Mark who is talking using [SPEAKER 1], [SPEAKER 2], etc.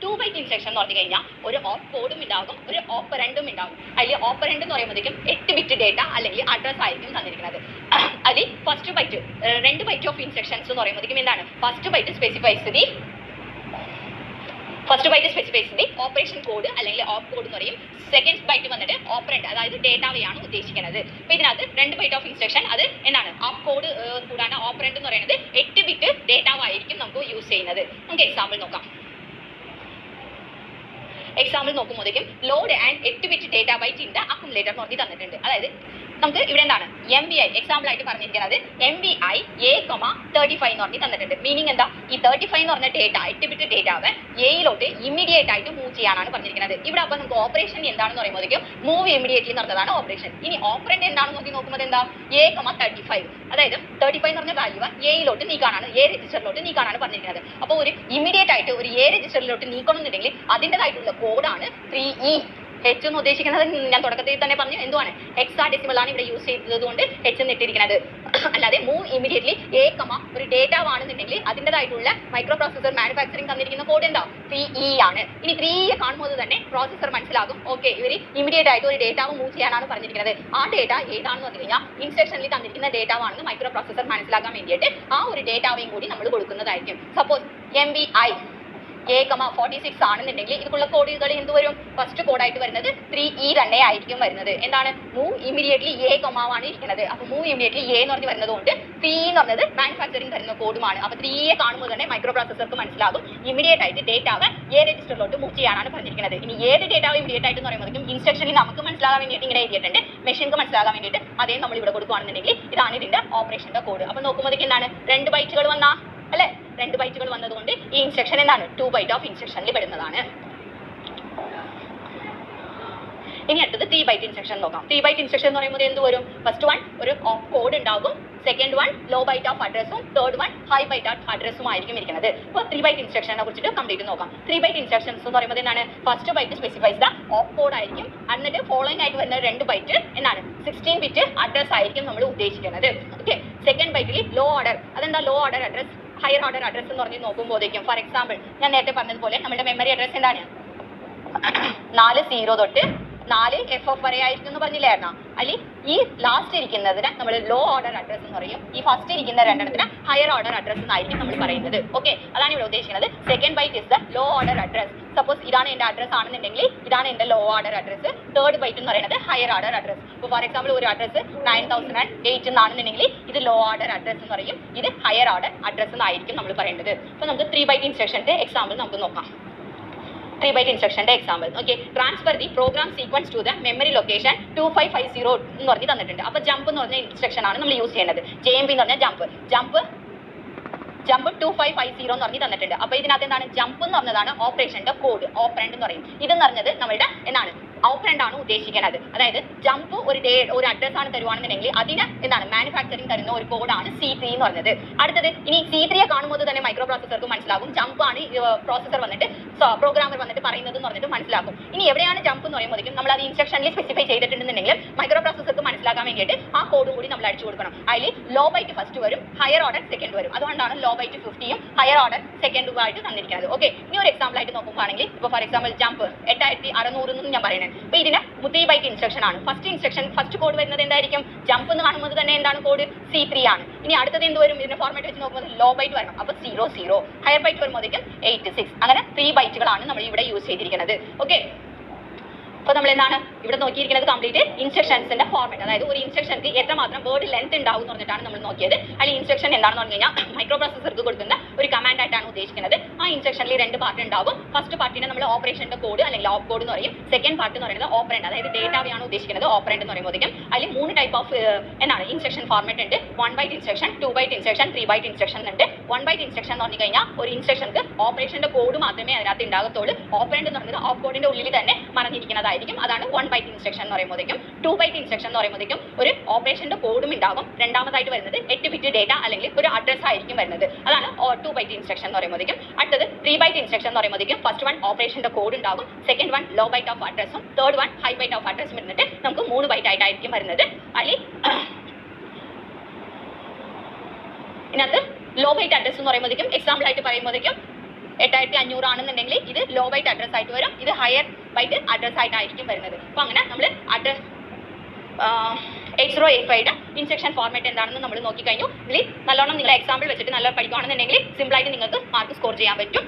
[SPEAKER 1] 2 byte instruction എന്ന് പറഞ്ഞു കഴിഞ്ഞാൽ ഒരു ഓപ്പ് കോഡും ഉണ്ടാകും, ഒരു ഓപ്പറൻഡും ഉണ്ടാകും. അതിൽ ഓപ്പറൻഡ് എന്ന് പറയുമ്പോഴത്തേക്കും 8 ബിറ്റ് ഡേറ്റ അല്ലെങ്കിൽ അഡ്രസ് ആയിരിക്കും തന്നിരിക്കുന്നത്. അതിൽ first byte 2 byte of instructions എന്ന് പറയുമ്പോഴത്തേക്കും എന്താണ്, first byte specifies the operation code അല്ലെങ്കിൽ ഓപ്പ് കോഡ് എന്ന് പറയും. സെക്കൻഡ് ബൈറ്റ് വന്നിട്ട് ഓപ്പറൻഡ്, അതായത് ഡേറ്റാവെയാണ് ഉദ്ദേശിക്കുന്നത്. അപ്പോൾ ഇതിനകത്ത് 2 ബൈറ്റ് ഓഫ് ഇൻസ്ട്രക്ഷൻ അത് എന്താണ്, ഓപ്പ് കോഡ് കൂടാണ് ഓപ്പറൻഡ് എന്ന് പറയുന്നത് 8 ബിറ്റ് ഡേറ്റാവായിരിക്കും നമുക്ക് യൂസ് ചെയ്യുന്നത്. നമുക്ക് എക്സാമ്പിൾ നോക്കാം. എക്സാമ്പിൾ നോക്കുമ്പോഴത്തേക്കും load and 8 bit data byte in the accumulator എന്ന് പറഞ്ഞ് തന്നിട്ടുണ്ട്. അതായത് നമുക്ക് ഇവിടെ എന്താണ് MVI എക്സാമ്പിൾ ആയിട്ട് പറഞ്ഞിരിക്കുന്നത് MVI A,35 എന്ന് പറഞ്ഞ് തന്നിട്ടുണ്ട്. മീനിങ് എന്താ, ഈ 35 എന്ന് പറഞ്ഞ ഡേറ്റ 8 ബിറ്റ് ഡേറ്റാവ് എയിലോട്ട് ഇമ്മീഡിയറ്റ് ആയിട്ട് മൂവ് ചെയ്യാനാണ് പറഞ്ഞിരിക്കുന്നത്. ഇവിടെ അപ്പോൾ നമുക്ക് ഓപ്പറേഷൻ എന്താണെന്ന് പറയുമ്പോഴത്തേക്കും മൂവ് ഇമ്മീഡിയറ്റ്ലി എന്ന് പറഞ്ഞതാണ് ഓപ്പറേഷൻ. ഇനി ഓപ്പറൻഡ് എന്താണെന്ന് നോക്കുമ്പോൾ എന്താ, A,35, അതായത് 35 എന്ന് പറഞ്ഞ വാല്യൂ എയിലോട്ട് നീക്കാനാണ്, A രജിസ്റ്ററിലോട്ട് നീക്കാനാണ് പറഞ്ഞിരിക്കുന്നത്. അപ്പോൾ ഒരു ഇമ്മീഡിയറ്റ് ആയിട്ട് ഒരു A രജിസ്റ്ററിലോട്ട് നീക്കണമെന്നുണ്ടെങ്കിൽ അതിൻ്റെതായിട്ടുള്ള കോഡാണ് 3E. H എന്ന് ഉദ്ദേശിക്കുന്നത് ഞാൻ തുടക്കത്തിൽ തന്നെ പറഞ്ഞു എന്തുവാണ്, ഹെക്സാഡെസിമൽ ആണ് ഇവിടെ യൂസ് ചെയ്തതുകൊണ്ട് H എന്ന് ഇട്ടിരിക്കുന്നത്. അല്ലാതെ മൂവ് ഇമ്മീഡിയറ്റ്ലി A, ഒരു ഡേറ്റ ആണെന്നുണ്ടെങ്കിൽ അതിൻ്റെതായിട്ടുള്ള മൈക്രോ പ്രോസസർ മാനുഫാക്ചറിങ് തന്നിരിക്കുന്ന കോഡ് എന്താ, 3E ആണ്. ഇനി 3E കാണുമ്പോൾ തന്നെ പ്രോസസർ മനസ്സിലാകും, ഓക്കെ ഇവർ ഇമ്മീഡിയറ്റ് ആയിട്ട് ഒരു ഡേറ്റാവ് മൂവ് ചെയ്യാനാണ് പറഞ്ഞിരിക്കുന്നത്. ആ ഡേറ്റ ഏതാണെന്ന് പറഞ്ഞു കഴിഞ്ഞാൽ ഇൻസ്ട്രക്ഷനിൽ തന്നിരിക്കുന്ന ഡേറ്റാവാണെന്ന് മൈക്രോ പ്രോസസർ മനസ്സിലാക്കാൻ വേണ്ടിയിട്ട് ആ ഒരു ഡേറ്റാവേയും കൂടി നമ്മൾ കൊടുക്കുന്നതായിരിക്കും. സപ്പോസ് MVI A,46 ആണെന്നുണ്ടെങ്കിൽ ഇതിലുള്ള കോഡുകൾ എന്ത് വരും, ഫസ്റ്റ് കോഡായിട്ട് വരുന്നത് 3E തന്നെ ആയിരിക്കും വരുന്നത്. എന്താണ്, മൂവ് ഇമ്മീഡിയറ്റ്ലി A, ആണ് ഇരിക്കുന്നത്. അപ്പോൾ മൂവ് ഇമ്മീഡിയറ്റ്ലി A എന്ന് പറഞ്ഞ് വരുന്നതുകൊണ്ട് 3E എന്ന് പറഞ്ഞത് മാനുഫാക്ചറിങ് തരുന്ന കോഡുമാണ്. അപ്പോൾ 3E കാണുമ്പോൾ തന്നെ മൈക്രോ പ്രോസസർക്ക് മനസ്സിലാകും ഇമ്മീഡിയറ്റ് ആയിട്ട് ഡേറ്റാവ് A രജിസ്റ്ററിലോട്ട് മൂവ് ചെയ്യാനാണ് പറഞ്ഞിരിക്കുന്നത്. ഇനി ഏത് ഡേറ്റാവ് ഇമ്മീഡിയറ്റ് ആയിട്ട് എന്ന് പറയുമ്പോഴേക്കും ഇൻസ്ട്രക്ഷനിൽ നമുക്ക് മനസ്സിലാകാൻ വേണ്ടിയിട്ട് ഇങ്ങനെ എഴുതിയിട്ടുണ്ട്, മെഷീൻക്ക് മനസ്സിലാകാൻ വേണ്ടിയിട്ട് അതേ നമ്മൾ ഇവിടെ കൊടുക്കുകയാണെന്നുണ്ടെങ്കിൽ ഇതാണ് ഇതിന്റെ ഓപ്പറേഷന്റെ കോഡ്. അപ്പോൾ നോക്കുമ്പോഴത്തേക്ക് എന്താണ്, 2 ബൈറ്റുകൾ വന്നാ അല്ലെ, 2 ബൈറ്റുകൾ വന്നതുകൊണ്ട് ഈ ഇൻസ്ട്രക്ഷൻ എന്താണ്, 2 ബൈറ്റ് ഓഫ് ഇൻസ്ട്രക്ഷനിൽ പെടുന്നതാണ്. ഇനി അടുത്തത് 3 ബൈറ്റ് ഇൻസ്ട്രക്ഷൻ നോക്കാം. 3 ബൈറ്റ് ഇൻസ്ട്രക്ഷൻ എന്ന് പറയുമ്പോൾ എന്ത് വരും, ഫസ്റ്റ് വൺ ഒരു കോഡ് ഉണ്ടാകും, second one low byte of അഡ്രസ്സും, third one high byte of അഡ്രസ്സും ആയിരിക്കും ഇരിക്കുന്നത്. ഇപ്പോൾ 3 ബൈറ്റ് ഇൻസ്ട്രക്ഷനെ കുറിച്ചിട്ട് കംപ്ലീറ്റ് നോക്കാം. 3 ബൈറ്റ് ഇൻസ്ട്രക്ഷൻസ് എന്ന് പറയുമ്പോൾ എന്താണ്, first byte specifies the op code ആയിരിക്കും, എന്നിട്ട് ഫോളോയിങ് ആയിട്ട് വരുന്ന 2 ബൈറ്റ് എന്താണ് 16 ബിറ്റ് അഡ്രസ് ആയിരിക്കും നമ്മൾ ഉദ്ദേശിക്കുന്നത്. ഓക്കെ, സെക്കൻഡ് ബൈറ്റിൽ ലോ ഓർഡർ, അതെന്താ low order address, higher order address എന്ന് പറഞ്ഞ് നോക്കുമ്പോഴേക്കും ഫോർ എക്സാമ്പിൾ ഞാൻ നേരത്തെ പറഞ്ഞതുപോലെ നമ്മുടെ മെമ്മറി അഡ്രസ് എന്താണ് 40 തൊട്ട് 4FF വരെ ആയിരിക്കും എന്ന് പറഞ്ഞില്ലായിരുന്നോ. അല്ലെങ്കിൽ ഈ ലാസ്റ്റ് ഇരിക്കുന്നതിന് നമ്മൾ ലോ ഓർഡർ അഡ്രസ് എന്ന് പറയും, ഈ ഫസ്റ്റ് ഇരിക്കുന്ന രണ്ടെണ്ണത്തിന് ഹയർ ഓർഡർ അഡ്രസ് എന്നായിരിക്കും നമ്മൾ പറയുന്നത്. ഓക്കെ, അതാണ് ഇവിടെ ഉദ്ദേശിക്കുന്നത്. Second byte is the low order address. Suppose ഇതാണ് എൻ്റെ അഡ്രസ് ആണെന്നുണ്ടെങ്കിൽ ഇതാണ് എൻ്റെ low order address. Third byte എന്ന് പറയുന്നത് ഹയർ ഓർഡർ അഡ്രസ്. ഇപ്പോൾ ഫോർ എക്സാമ്പിൾ ഒരു അഡ്രസ് 9008 എന്നാണെന്നുണ്ടെങ്കിൽ ഇത് ലോ ഓർഡർ അഡ്രസ് എന്ന് പറയും, ഇത് ഹയർ ഓർഡർ അഡ്രസ് എന്നായിരിക്കും നമ്മൾ പറയുന്നത്. അപ്പോൾ നമുക്ക് 3 ബൈറ്റ് ഇൻസ്ട്രക്ഷൻ്റെ എക്സാമ്പിൾ നമുക്ക് നോക്കാം. 3 ബൈറ്റ് ഇൻസ്ട്രക്ഷൻ്റെ example. Okay, transfer the program sequence to the memory location 2550 എന്ന് പറഞ്ഞ് തന്നിട്ടുണ്ട്. അപ്പോൾ ജമ്പ് എന്ന് പറഞ്ഞ ഇൻസ്ട്രക്ഷൻ ആണ് നമ്മൾ യൂസ് ചെയ്യുന്നത്. JMP എന്ന് പറഞ്ഞാൽ ജമ്പ് 2550 എന്ന് പറഞ്ഞ് തന്നിട്ടുണ്ട്. അപ്പോൾ ഇതിനകത്ത് എന്താണ്, ജമ്പ് എന്ന് പറഞ്ഞതാണ് ഓപ്പറേഷൻ്റെ കോഡ്, ഓപ്പറൻഡ് എന്ന് പറയും. ഇതെന്ന് പറഞ്ഞത് നമ്മളുടെ എന്താണ് ഓപ്പറൻഡ് ആണ് ഉദ്ദേശിക്കുന്നത്. അതായത് ജമ്പ് ഒരു അഡ്രസ് ആണ് തരുവാണെന്നുണ്ടെങ്കിൽ അതിന് എന്താണ് മാനുഫാക്ചറിങ് തരുന്ന ഒരു കോഡാണ് C3 എന്ന് പറഞ്ഞത്. അടുത്തത് ഇനി C3 കാണുമ്പോൾ തന്നെ മൈക്രോ പ്രോസസർക്ക് മനസ്സിലാകും ജമ്പ് ആണ് പ്രോസസർ വന്നിട്ട് പ്രോഗ്രാമർ വന്നിട്ട് പറയുന്നത് എന്ന് പറഞ്ഞിട്ട് മനസ്സിലാക്കും. ഇനി എവിടെയാണ് ജമ്പ് എന്ന് പറയുമ്പോഴേക്കും നമ്മൾ അത് ഇൻസ്ട്രക്ഷനിൽ സ്പെസിഫൈ ചെയ്തിട്ടുണ്ടെന്നുണ്ടെങ്കിൽ മൈക്രോ പ്രോസസർക്ക് മനസ്സിലാക്കാൻ വേണ്ടിയിട്ട് ആ കോഡും കൂടി നമ്മൾ അടിച്ചു കൊടുക്കണം. അതിൽ ലോ ബൈറ്റ് ഫസ്റ്റ് വരും, ഹയർ ഓർഡർ സെക്കൻഡ് വരും. അതുകൊണ്ടാണ് ലോ ബൈറ്റ് 50യും ഹയർ ഓർഡർ സെക്കൻഡും ആയിട്ട് തന്നിരിക്കുന്നത്. ഓക്കെ, ഇനി ഒരു എക്സാമ്പിൾ ആയിട്ട് നോക്കുകയാണെങ്കിൽ ഇപ്പോൾ ഫോർ എക്സാമ്പിൾ ജമ്പ് 8600 എന്ന് ഞാൻ പറയുന്നത്. അപ്പോൾ ഇതിന് 3 ബൈറ്റ് ഇൻസ്ട്രക്ഷൻ ആണ്. ഫസ്റ്റ് കോഡ് വരുന്നത് എന്തായിരിക്കും, ജമ്പ് എന്ന് കാണുമ്പോൾ തന്നെ എന്താണ് കോഡ് C3 ആണ്. ഇനി അടുത്തത് എന്ത് വരും, ഇതിന്റെ ഫോർമാറ്റ് വെച്ച് നോക്കുമ്പോൾ ലോ ബൈറ്റ് വരണം, അപ്പോൾ 00, ഹയർ ബൈറ്റ് വരുമ്പോഴേക്കും 86. അങ്ങനെ 3 ബൈറ്റുകളാണ് നമ്മൾ ഇവിടെ യൂസ് ചെയ്തിരിക്കുന്നത്. ഓക്കെ, അപ്പോൾ നമ്മൾ എന്താണ് ഇവിടെ നോക്കിയിരിക്കുന്നത് കംപ്ലീറ്റ് ഇൻസ്ട്രക്ഷൻസിന്റെ ഫോർമാറ്റ്, അതായത് ഒരു ഇൻസ്ട്രക്ഷൻക്ക് എത്രമാത്രം വേർഡ് ലെങ്ത് ഉണ്ടാവും എന്ന് പറഞ്ഞിട്ടാണ് നമ്മൾ നോക്കിയത്. അല്ലെങ്കിൽ ഇൻസ്ട്രക്ഷൻ എന്താണെന്ന് പറഞ്ഞു കഴിഞ്ഞാൽ മൈക്രോ പ്രോസസർക്ക് കൊടുക്കുന്ന ഒരു കമാൻഡ് ആയിട്ടാണ് ഉദ്ദേശിക്കുന്നത്. ആ ഇൻസ്ട്രക്ഷനിൽ 2 പാർട്ട് ഉണ്ടാവും. ഫസ്റ്റ് പാർട്ടിനെ നമ്മൾ ഓപ്പറേഷന്റെ കോഡ് അല്ലെങ്കിൽ ഓപ്പ് കോഡ് എന്ന് പറയും. സെക്കൻഡ് പാർട്ട് എന്ന് പറയുന്നത് ഓപ്പറൻഡ്, അതായത് ഡേറ്റാവെയാണ് ഉദ്ദേശിക്കുന്നത് ഓപ്പറൻഡ് എന്ന് പറയുമ്പോഴേക്കും. അതിൽ 3 ടൈപ്പ് ഓഫ് എന്താണ് ഇൻസ്ട്രക്ഷൻ ഫോർമാറ്റ് ഉണ്ട്. 1 byte instruction, 2 byte instruction, 3 byte instruction ഉണ്ട്. 1 ബൈറ്റ് ഇൻസ്ട്രക്ഷൻ എന്ന് പറഞ്ഞു കഴിഞ്ഞാൽ ഒരു ഇൻസ്ട്രക്ഷൻക്ക് ഓപ്പറേഷന്റെ കോഡ് മാത്രമേ അതിനകത്ത് ഉണ്ടാകത്തുള്ളൂ. ഓപ്പറൻഡ് എന്ന് പറയുന്നത് ഓപ്പ് കോഡിന്റെ ഉള്ളിൽ തന്നെ മറഞ്ഞിരിക്കുന്നതായിരിക്കും. അതാണ് 1 ബൈറ്റ് ഇൻസ്ട്രക്ഷൻ എന്ന് പറയുമ്പോഴേക്കും. 2 ബൈറ്റ് ഇൻസ്ട്രക്ഷൻ എന്ന് പറയുമ്പോഴേക്കും ഒരു ഓപ്പറേഷന്റെ കോഡും ഉണ്ടാകും. രണ്ടാമതായിട്ട് വരുന്നത് 8 ബിറ്റ് ഡേറ്റ അല്ലെങ്കിൽ ഒരു അഡ്രസ് ആയിരിക്കും വരുന്നത്. അതാണ് 2 ബൈറ്റ് ഇൻസ്ട്രക്ഷൻ എന്ന് പറയുമ്പോഴേക്കും. അടുത്തത് 3 ബൈറ്റ് ഇൻസ്ട്രക്ഷൻ എന്ന് പറയുമ്പോഴേക്കും ഫസ്റ്റ് വൺ ഓപ്പറേഷന്റെ കോഡ് ഉണ്ടാകും, second one low byte of അഡ്രസ്സും, third one high byte of അഡ്രസ്സും വരുന്നിട്ട് നമുക്ക് 3 ബൈറ്റ് ആയിട്ടായിരിക്കും വരുന്നത്. അതിൽ ഇതിനകത്ത് ലോ ബൈറ്റ് അഡ്രസ് എന്ന് പറയുമ്പോഴേക്കും എക്സാമ്പിൾ ആയിട്ട് പറയുമ്പോഴേക്കും 8500 ആണെന്നുണ്ടെങ്കിൽ ഇത് ലോ ബൈറ്റ് അഡ്രസ് ആയിട്ട് വരും, ഇത് ഹയർ ബൈറ്റ് അഡ്രസ് ആയിട്ടായിരിക്കും വരുന്നത്. അപ്പോൾ അങ്ങനെ നമ്മൾ അഡ്രസ് 8085 ഇൻസ്ട്രക്ഷൻ ഫോർമാറ്റ് എന്താണെന്ന് നമ്മൾ നോക്കിക്കഴിഞ്ഞു. ഇതിൽ നല്ലോണം നിങ്ങൾ എക്സാമ്പിൾ വെച്ചിട്ട് നല്ല പഠിക്കുകയാണെന്നുണ്ടെങ്കിൽ സിമ്പിളായിട്ട് നിങ്ങൾക്ക് മാർക്ക് സ്കോർ ചെയ്യാൻ പറ്റും.